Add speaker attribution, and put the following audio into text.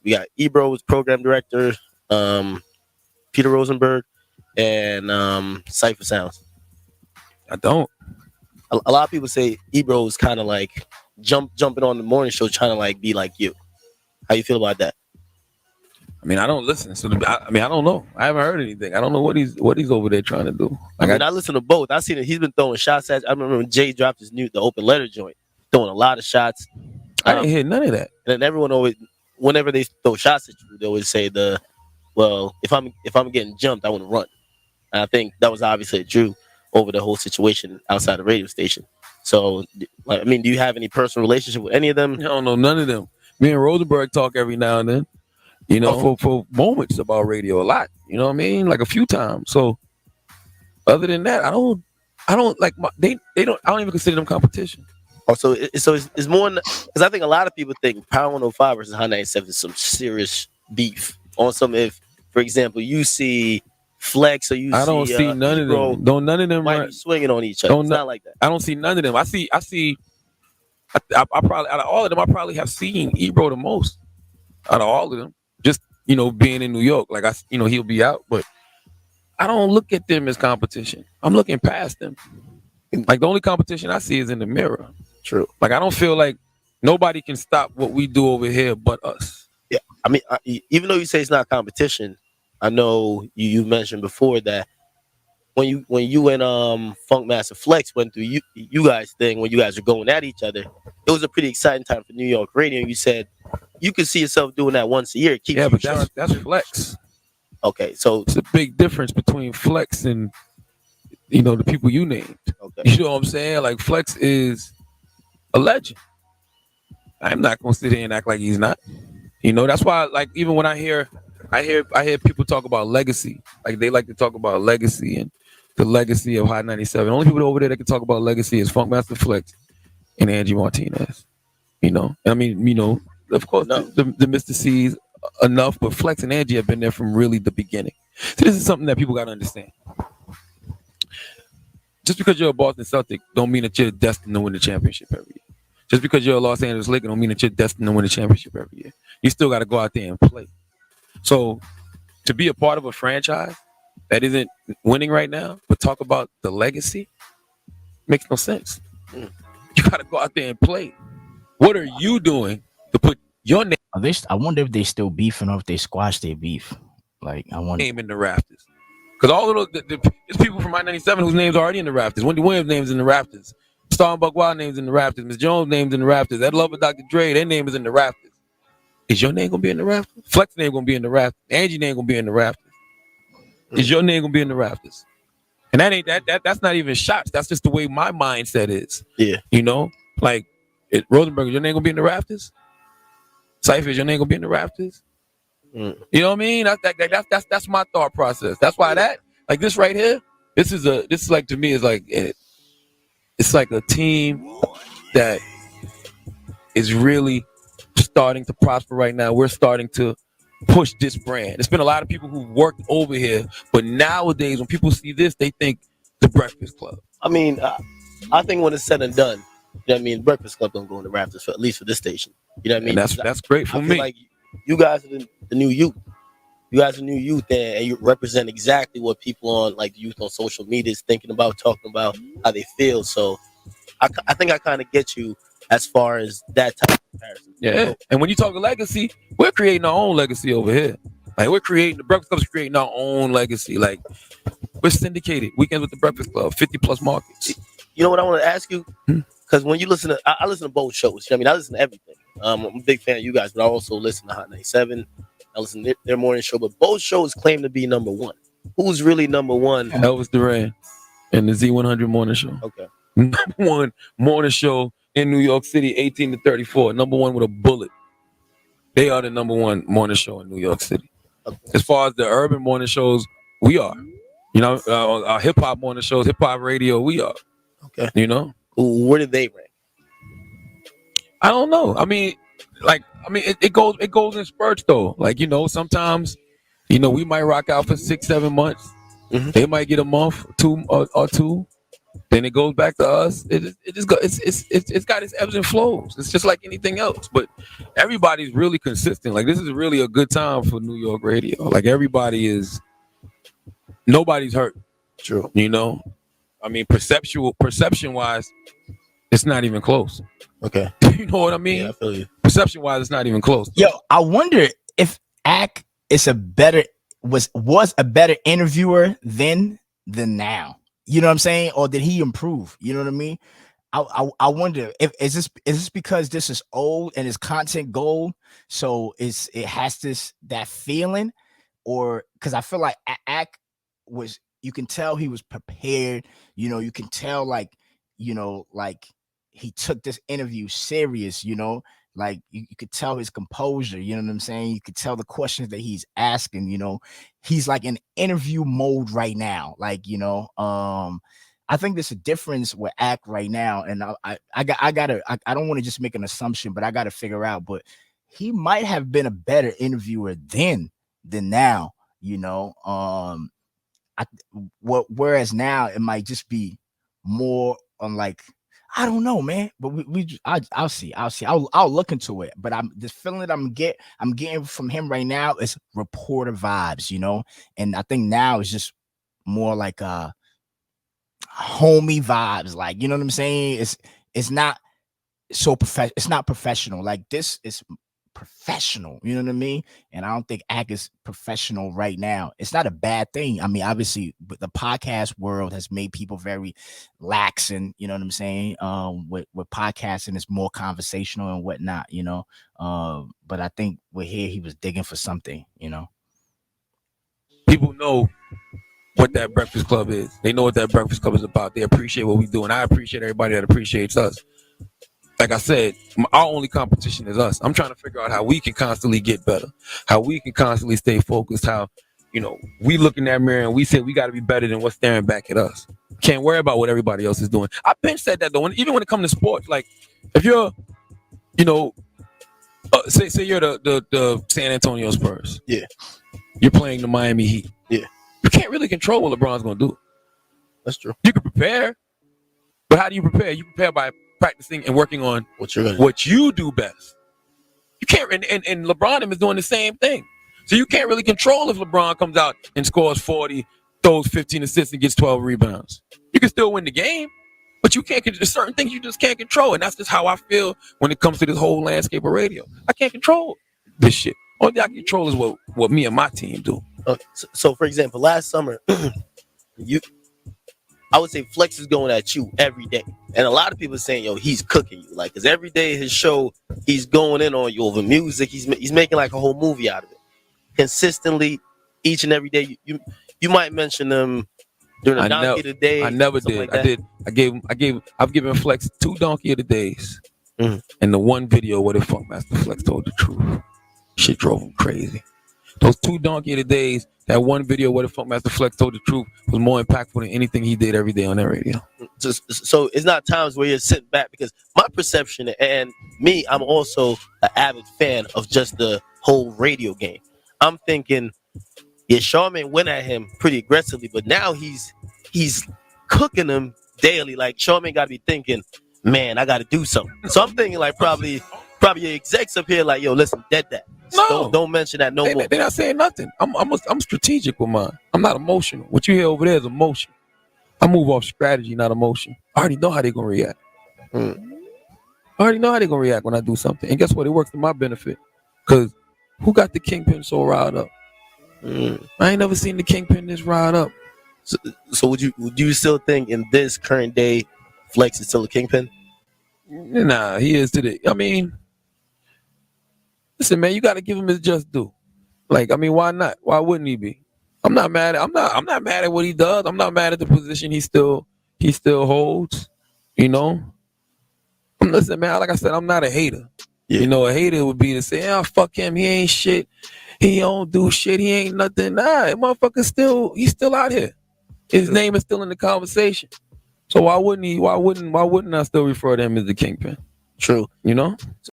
Speaker 1: We got Ebro's program director, Peter Rosenberg, and Cypher Sounds.
Speaker 2: I don't.
Speaker 1: A lot of people say Ebro is kind of like jumping on the morning show, trying to like be like you. How you feel about that?
Speaker 2: I mean, I don't listen. So I don't know. I haven't heard anything. I don't know what he's over there trying to do. Like,
Speaker 1: I listen to both. I seen it. He's been throwing shots at. I remember when Jay dropped the open letter joint, throwing a lot of shots.
Speaker 2: I didn't hear none of that.
Speaker 1: And then everyone always, whenever they throw shots at you, they always say if I'm getting jumped, I want to run. And I think that was obviously true over the whole situation outside the radio station. So, I mean, do you have any personal relationship with any of them?
Speaker 2: I don't know none of them. Me and Rosenberg talk every now and then, you know, for moments about radio a lot. You know what I mean? Like a few times. So, other than that, I don't like they don't. I don't even consider them competition.
Speaker 1: Oh, so it's more because I think a lot of people think Power 105 versus Hot 97 is some serious beef on some. If, for example, you see Flex or
Speaker 2: I don't see none of them. Don't none of them
Speaker 1: might be swinging on each other. It's not like that.
Speaker 2: I don't see none of them. I probably out of all of them, I probably have seen Ebro the most out of all of them. Just, you know, being in New York, like he'll be out, but I don't look at them as competition. I'm looking past them. Like the only competition I see is in the mirror.
Speaker 1: True.
Speaker 2: Like I don't feel like nobody can stop what we do over here but us.
Speaker 1: Yeah. I mean, even though you say it's not competition, I know you mentioned before that when you and Funkmaster Flex went through you guys thing when you guys were going at each other, it was a pretty exciting time for New York radio. And you said you could see yourself doing that once a year.
Speaker 2: Yeah, but that's Flex.
Speaker 1: Okay, so
Speaker 2: it's a big difference between Flex and, you know, the people you named.
Speaker 1: Okay.
Speaker 2: You know what I'm saying? Like Flex is a legend. I'm not gonna sit here and act like he's not. You know, that's why, like, even when I hear people talk about legacy, like they like to talk about legacy and the legacy of Hot 97. The only people over there that can talk about legacy is Funkmaster Flex and Angie Martinez. You know, and I mean, you know, of course, the Mr. C's enough, but Flex and Angie have been there from really the beginning. So this is something that people got to understand. Just because you're a Boston Celtic don't mean that you're destined to win the championship every year. Just because you're a Los Angeles Laker don't mean that you're destined to win the championship every year. You still got to go out there and play. So to be a part of a franchise that isn't winning right now, but talk about the legacy, makes no sense. You got to go out there and play. What are you doing to put your name?
Speaker 3: I wonder if they still beefing or if they squashed their beef. Like, I want
Speaker 2: name in the rafters. Because all of those, there's people from Hot 97 whose names are already in the rafters. Wendy Williams' name's in the rafters. Star and Buck Wild name's in the rafters. Miss Jones' name's in the rafters. That Love of Dr. Dre, their name is in the rafters. Is your name gonna be in the rafters? Flex name gonna be in the rafters. Angie name gonna be in the rafters. Is your name gonna be in the rafters? And that ain't that's not even shots. That's just the way my mindset is.
Speaker 1: Yeah.
Speaker 2: You know, like Rosenberg, is your name gonna be in the rafters? Cypher, is your name gonna be in the rafters? You know what I mean? That's my thought process. That's why like this right here, this is like, to me, is like it's like a team that is really starting to prosper right now. We're starting to push this brand. There's been a lot of people who worked over here, but nowadays when people see this, they think the Breakfast Club.
Speaker 1: I mean, I think when it's said and done, you know what I mean, Breakfast Club don't go in the rafters, for at least for this station. You know what I mean?
Speaker 2: And that's great for me.
Speaker 1: Like you guys are the new youth. You guys are new youth, and you represent exactly what people on, like, the youth on social media is thinking about, talking about how they feel. So I think I kind of get you as far as that type of comparison.
Speaker 2: Yeah, and when you talk of legacy, we're creating our own legacy over here. Like, the Breakfast Club's creating our own legacy. Like, we're syndicated. Weekends with the Breakfast Club, 50 plus markets.
Speaker 1: You know what I want to ask you? Because when you listen to, I listen to both shows. You know what I mean? I listen to everything. I'm a big fan of you guys, but I also listen to Hot 97. I listen to their morning show, but both shows claim to be number one. Who's really number one?
Speaker 2: Elvis Duran and the Z100 morning show.
Speaker 1: Okay.
Speaker 2: Number one morning show in New York City, 18 to 34. Number one with a bullet. They are the number one morning show in New York City. Okay. As far as the urban morning shows, we are. You know, our hip hop morning shows, hip hop radio, we are.
Speaker 1: Okay.
Speaker 2: You know?
Speaker 1: Where did they rank?
Speaker 2: I don't know. I mean, it goes in spurts though. Like, you know, sometimes, you know, we might rock out for 6-7 months. Mm-hmm. They might get a month, two or two. Then it goes back to us. It's got its ebbs and flows. It's just like anything else. But everybody's really consistent. Like this is really a good time for New York radio. Like nobody's hurt.
Speaker 1: True.
Speaker 2: You know, I mean, perception wise, it's not even close.
Speaker 1: Okay.
Speaker 2: You know what I mean?
Speaker 1: Yeah, I feel you.
Speaker 2: Perception wise, it's not even close.
Speaker 3: Yo, I wonder if Ak is was a better interviewer then than now. You know what I'm saying? Or did he improve? You know what I mean? I wonder if is this because this is old and it's content gold, so it has that feeling, or because I feel like Ak was, you can tell he was prepared. You know, you can tell like he took this interview serious. You know, like you could tell his composure. You know what I'm saying? You could tell the questions that he's asking. You know, he's like in interview mode right now. Like, you know, I think there's a difference with Ak right now, and I don't want to just make an assumption, but I got to figure out. But he might have been a better interviewer then than now. You know, whereas now it might just be more on like, I don't know, man. But I'll see. I'll look into it. But this feeling that I'm getting from him right now is reporter vibes, you know. And I think now it's just more like homie vibes, like, you know what I'm saying? It's not so it's not professional. Like this is professional, you know what I mean? And I don't think Ak is professional right now. It's not a bad thing. I mean, obviously, but the podcast world has made people very lax, and you know what I'm saying. With podcasting, it's more conversational and whatnot, you know. But I think with here, he was digging for something, you know.
Speaker 2: People know what that Breakfast Club is. They know what that Breakfast Club is about. They appreciate what we do, and I appreciate everybody that appreciates us. Like I said, our only competition is us. I'm trying to figure out how we can constantly get better, how we can constantly stay focused, how, you know, we look in that mirror and we say we got to be better than what's staring back at us. Can't worry about what everybody else is doing. I've been said that though, even when it comes to sports, like if you're, you know, say you're the San Antonio Spurs.
Speaker 1: Yeah.
Speaker 2: You're playing the Miami Heat.
Speaker 1: Yeah.
Speaker 2: You can't really control what LeBron's going to do.
Speaker 1: That's true.
Speaker 2: You can prepare, but how do you prepare? You prepare by practicing and working on what you do best. You can't, and LeBron is doing the same thing. So you can't really control if LeBron comes out and scores 40, throws 15 assists, and gets 12 rebounds. You can still win the game, but you can't. There's certain things you just can't control, and that's just how I feel when it comes to this whole landscape of radio. I can't control this shit. Only thing I can control is what me and my team do.
Speaker 1: So for example, last summer, I would say Flex is going at you every day. And a lot of people are saying, yo, he's cooking you. Like, because every day his show, he's going in on you over music. He's making like a whole movie out of it. Consistently, each and every day. You might mention them during the Donkey of the Day.
Speaker 2: I never did. Like I've given Flex 2 Donkey of the Days. Mm-hmm. And the one video where the Funkmaster Flex told the truth. Shit drove him crazy. Those 2 Donkey of the Days, that one video where the Funkmaster Flex told the truth was more impactful than anything he did every day on that radio.
Speaker 1: So it's not times where you're sitting back, because my perception, and me, I'm also an avid fan of just the whole radio game. I'm thinking, yeah, Charlamagne went at him pretty aggressively, but now he's cooking him daily. Like Charlamagne got to be thinking, man, I got to do something. So I'm thinking like probably your execs up here like, yo, listen, dead that.
Speaker 2: No,
Speaker 1: don't mention that no more.
Speaker 2: They're not saying nothing. I'm strategic with mine. I'm not emotional. What you hear over there is emotion. I move off strategy, not emotion. I already know how they're gonna react. I already know how they're gonna react when I do something. And guess what? It works to my benefit. Cause who got the kingpin so riled up? I ain't never seen the kingpin this riled up.
Speaker 1: So would you still think in this current day, Flex is still a kingpin?
Speaker 2: Nah, he is today. I mean, listen, man, you got to give him his just due. Like, I mean, why not? Why wouldn't he be? I'm not mad at what he does. I'm not mad at the position he still holds. You know. Listen, man. Like I said, I'm not a hater. Yeah. You know, a hater would be to say, "Oh, fuck him. He ain't shit. He don't do shit. He ain't nothing." Nah, motherfucker he's still out here. His name is still in the conversation. So why wouldn't I still refer to him as the kingpin?
Speaker 1: True.
Speaker 2: You know.